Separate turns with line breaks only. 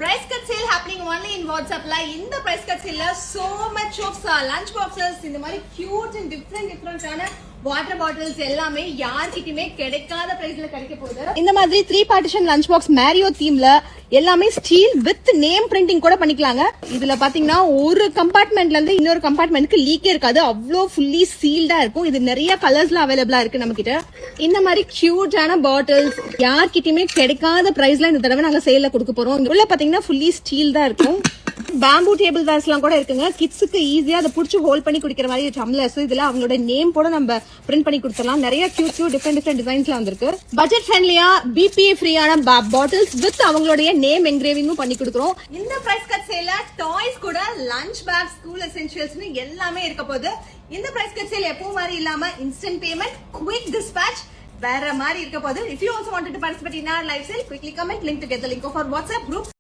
Price cut sale happening only in WhatsApp la. In the price cut sale la so much of lunch boxes in the mari cute and different ஆன water bottles எல்லாமே யார்கிட்டயுமே கிடைக்காத பிரைஸ்ல கிடைக்க போகுது. இந்த மாதிரி 3 பார்ட்டிஷன் லஞ்ச் பாக்ஸ் மேரியோ தீம்ல எல்லாமே ஸ்டீல் வித் நேம் பிரிண்டிங் கூட பண்ணிக்கலாங்க. இதுல பாத்தீங்கன்னா ஒரு கம்பார்ட்மெண்ட்ல இருந்து இன்னொரு கம்பார்ட்மெண்ட்க்கு லீக்கே இருக்காது. அவ்வளோ ஃபுல்லி சீல்டா இருக்கும். இது நிறைய கலர்ஸ்ல அவைலபிளா இருக்கு நம்ம கிட்ட. இந்த மாதிரி கியூட்டான பாட்டில்ஸ் யார்கிட்டயுமே கிடைக்காத பிரைஸ்ல இந்த தடவை நாங்க சேல்ல கொடுக்க போறோம். உள்ள பாத்தீங்கன்னா ஃபுல்லி ஸ்டீல் தான் இருக்கும். பேம்பூ டேபிள் வேர்ஸ் எல்லாம் கூட இருக்குங்க. கிட்ஸுக்கு ஈஸியா அதை புடிச்சு ஹோல்ட் பண்ணி குடிக்கிற மாதிரி டம்ளர்ஸ். இதுல அவங்களோட நேம் கூட நம்ம பிரிண்ட் பண்ணி கொடுத்துடலாம். நிறைய கியூட் டிஃபரெண்ட் டிசைன்ஸ்ல வந்திருக்கு. பட்ஜெட் ஃப்ரெண்ட்லியா பிபிஏ ஃப்ரீயான பாட்டில்ஸ் வித் அவங்களுடைய நேம் என்கிரேவிங்கும் பண்ணி கொடுக்குறோம். இந்த பிரைஸ் கட் சேல்ல டாய்ஸ் கூட லஞ்ச் பேக், ஸ்கூல் எசென்ஷியல்ஸ் எல்லாமே இருக்க போகுது. இந்த பிரைஸ் கட் சேல் எப்பவும் மாதிரி இல்லாம இன்ஸ்டன்ட் பேமெண்ட், குவிக் டிஸ்பேச் வேற மாதிரி இருக்க போகுது. If you also wanted to participate in our live sale, quickly comment link to get the link of our WhatsApp group.